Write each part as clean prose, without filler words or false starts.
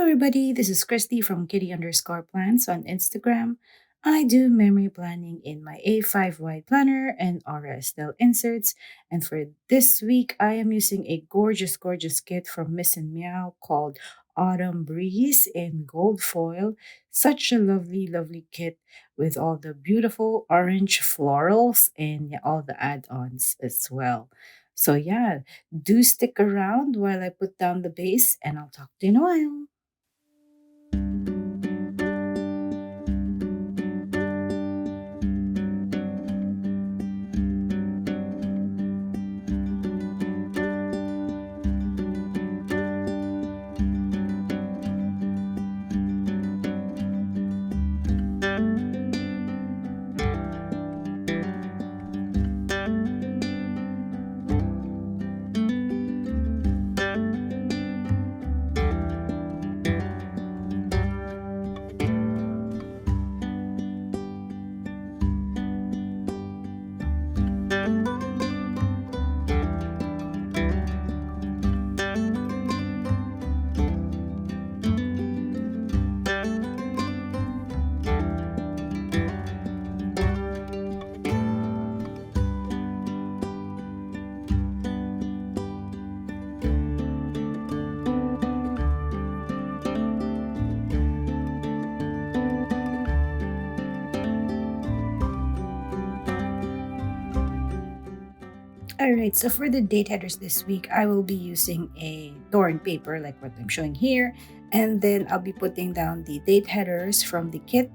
everybody. This is Christy from Kitty underscore plants on Instagram. I do memory planning in my A5 wide planner and Aura Estelle inserts. And for this week, I am using a gorgeous kit from Miss and Meow called Autumn Breeze in gold foil. Such a lovely kit with all the beautiful orange florals and yeah, all the add ons as well. So, yeah, do stick around while I put down the base, and I'll talk to you in a while. All right, so for the date headers this week, I will be using a torn paper like what I'm showing here, and then I'll be putting down the date headers from the kit.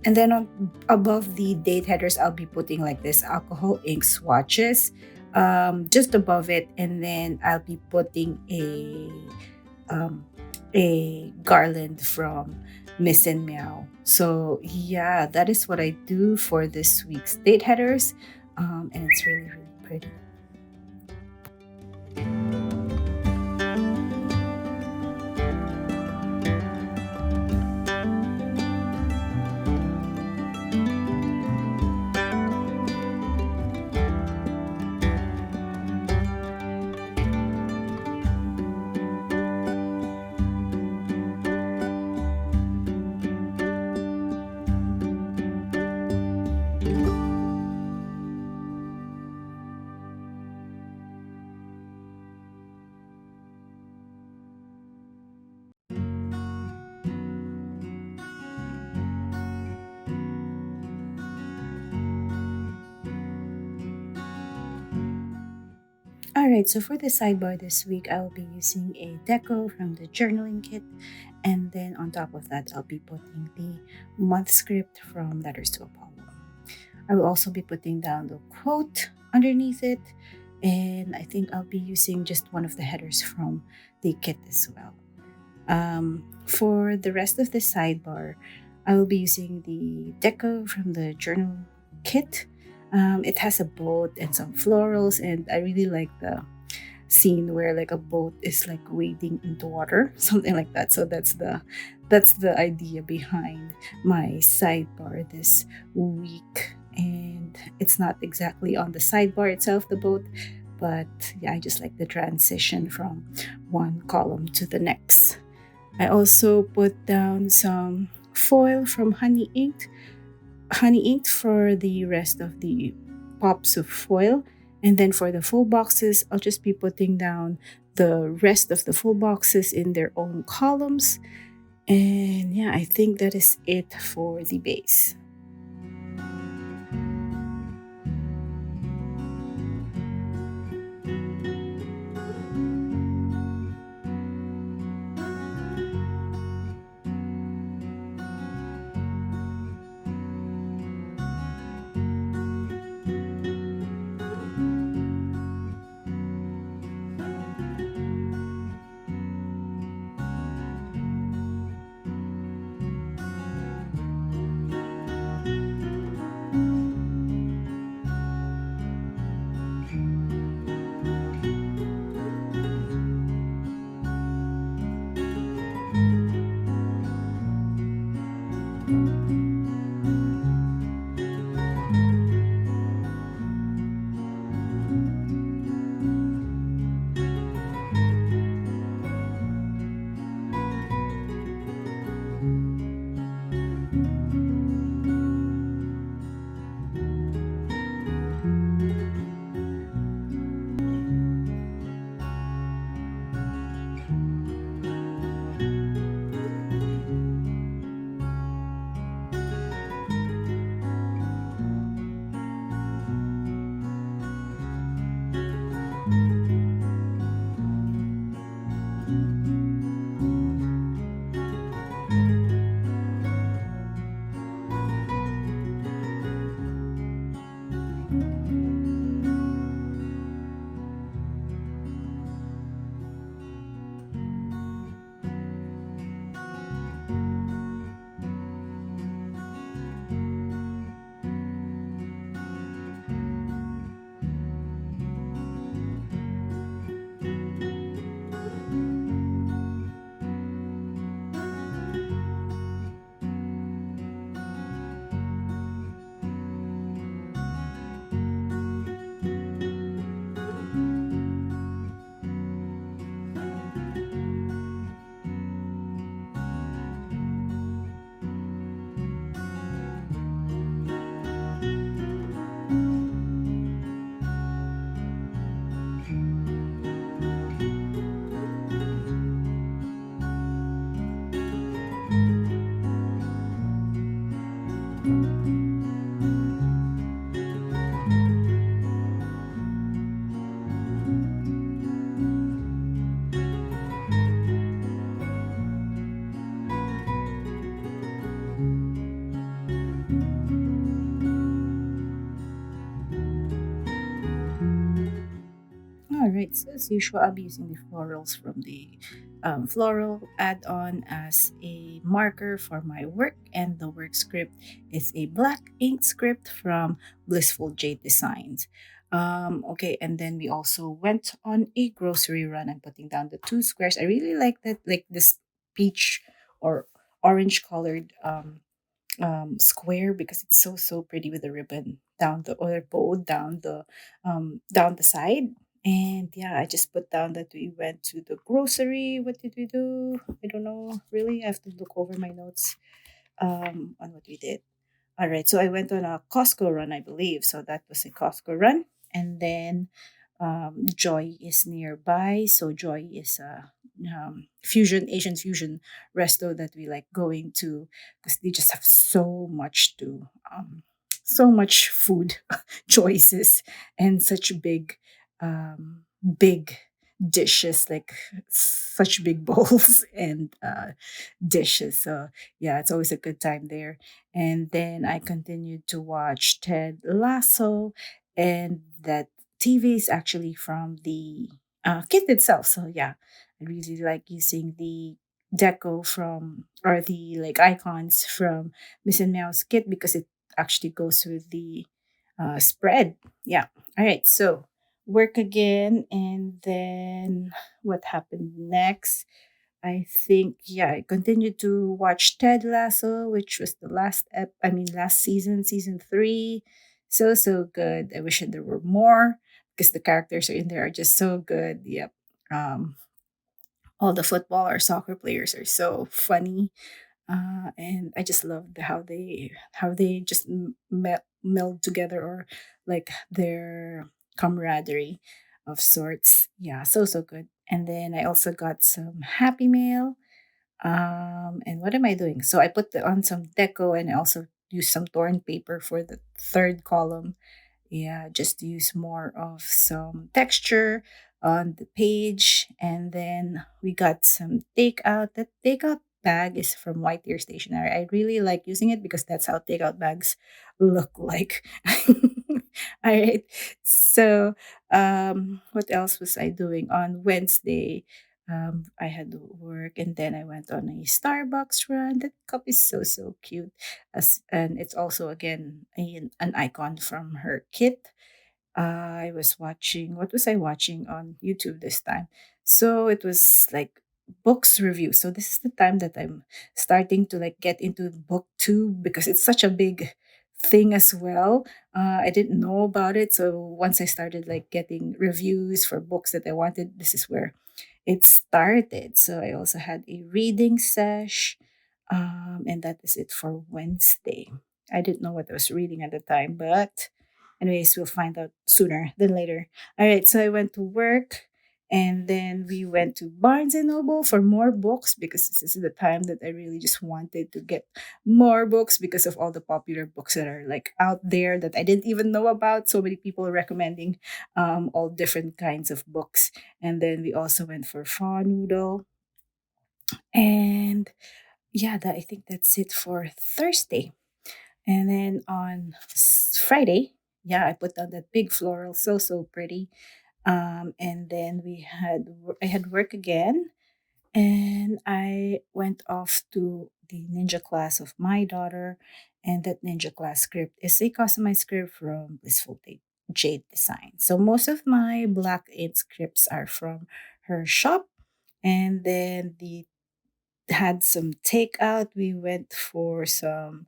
And then on above the date headers, I'll be putting like this alcohol ink swatches just above it, and then I'll be putting um, a garland from Miss and Meow. So yeah, that is what I do for this week's date headers, and it's really pretty. Alright, so for the sidebar this week, I will be using a deco from the journaling kit, and then on top of that, I'll be putting the month script from Letters to Apollo. I will also be putting down the quote underneath it, and I think I'll be using just one of the headers from the kit as well. For the rest of the sidebar, I will be using the deco from the journal kit. It has a boat and some florals, and I really like the scene where like a boat is like wading into water, something like that. So that's the idea behind my sidebar this week. And it's not exactly on the sidebar itself, the boat, but yeah, I just like the transition from one column to the next. I also put down some foil from honey inked for the rest of the pops of foil. And then for the full boxes, I'll just be putting down the rest of the full boxes in their own columns. And yeah, I think that is it for the base. Alright, so as usual, I'll be using the florals from the floral add-on as a marker for my work, and the work script is a black ink script from Blissful Jade Designs. Okay, and then we also went on a grocery run. I'm putting down the two squares. I really like that, like this peach or orange colored square, because it's so pretty with the ribbon down the or bow down the side. And yeah, I just put down that we went to the grocery. What did we do? I don't know. Really, I have to look over my notes on what we did. All right, so I went on a Costco run, I believe. So that was a Costco run. And then Joy is nearby. So Joy is a Asian fusion resto that we like going to, because they just have so much food choices, and such big dishes, like such big bowls and dishes. So yeah, it's always a good time there. And then I continued to watch Ted Lasso, and that TV is actually from the kit itself. So yeah, I really like using the deco from, or the like icons from Miss and Meow's kit, because it actually goes with the spread. Yeah. All right. So work again, and then what happened next? I think, yeah, I continued to watch Ted Lasso, which was the last season, season 3. So good. I wish that there were more, because the characters are in there are just so good. Yep. Um, all the football or soccer players are so funny, and I just love how they just meld together, or like their camaraderie of sorts. Yeah, so good. And then I also got some Happy Mail. And what am I doing? So I put on some deco, and I also used some torn paper for the third column. Yeah, just use more of some texture on the page. And then we got some takeout. That takeout bag is from White Ear Stationery. I really like using it, because that's how takeout bags look like. All right. So what else was I doing on Wednesday? I had work, and then I went on a Starbucks run. That cup is so cute, and it's also again an icon from her kit. I was watching, what was I watching on YouTube this time? So it was like books review. So this is the time that I'm starting to like get into booktube, because it's such a big thing as well. I didn't know about it, so once I started like getting reviews for books that I wanted, this is where it started. So I also had a reading sesh, and that is it for Wednesday. I didn't know what I was reading at the time, but anyways, we'll find out sooner than later. All right, so I went to work, and then we went to Barnes and Noble for more books, because this is the time that I really just wanted to get more books, because of all the popular books that are like out there that I didn't even know about. So many people are recommending all different kinds of books. And then we also went for Fawn Noodle. And yeah, I think that's it for Thursday. And then on Friday, yeah, I put down that big floral, so pretty. And then I had work again, and I went off to the ninja class of my daughter, and that ninja class script is a customized script from Jade Design. So most of my black ink scripts are from her shop, and then the had some takeout. We went for some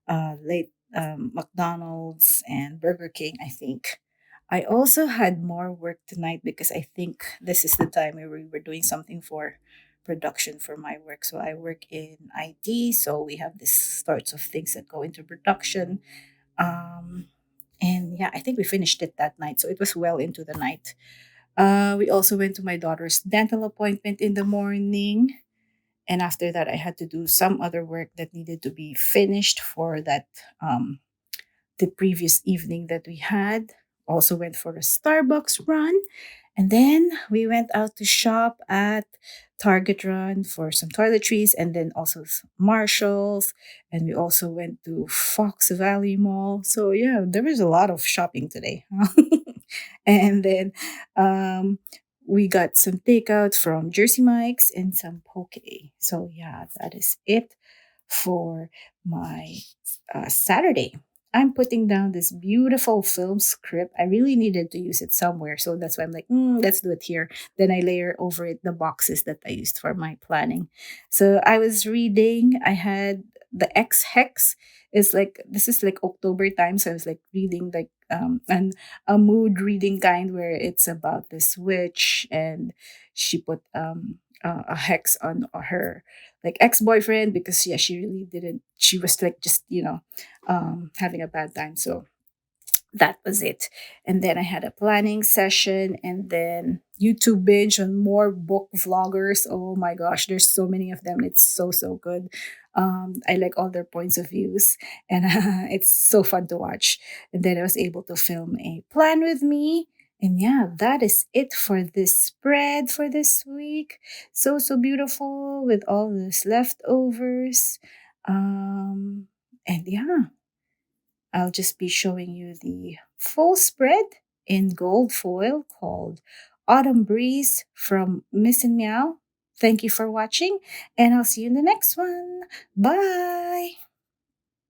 late McDonald's and Burger King, I think. I also had more work tonight, because I think this is the time where we were doing something for production for my work. So I work in IT, so we have these sorts of things that go into production. Um, and yeah, I think we finished it that night. So it was well into the night. We also went to my daughter's dental appointment in the morning, and after that I had to do some other work that needed to be finished for that the previous evening that we had. Also went for a Starbucks run, And then we went out to shop at Target Run for some toiletries and then also Marshalls. And we also went to Fox Valley Mall. So, yeah, there was a lot of shopping today. And then um, we got some takeout from Jersey Mike's and some poke. So, yeah, that is it for my Saturday. I'm putting down this beautiful film script. I really needed to use it somewhere. So that's why I'm like, let's do it here. Then I layer over it the boxes that I used for my planning. So I was reading, I had the X Hex. Is like this is like October time, so I was like reading like and a mood reading kind where it's about this witch and she put a hex on her like ex-boyfriend because yeah she really didn't she was like just having a bad time. So that was it. And then I had a planning session and then YouTube binge on more book vloggers. Oh my gosh, there's so many of them. It's so good. I like all their points of views and it's so fun to watch. And then I was able to film a plan with me. And yeah, that is it for this spread for this week. So beautiful with all this leftovers. And yeah, I'll just be showing you the full spread in gold foil called Autumn Breeze from Miss and Meow. Thank you for watching, and I'll see you in the next one. Bye!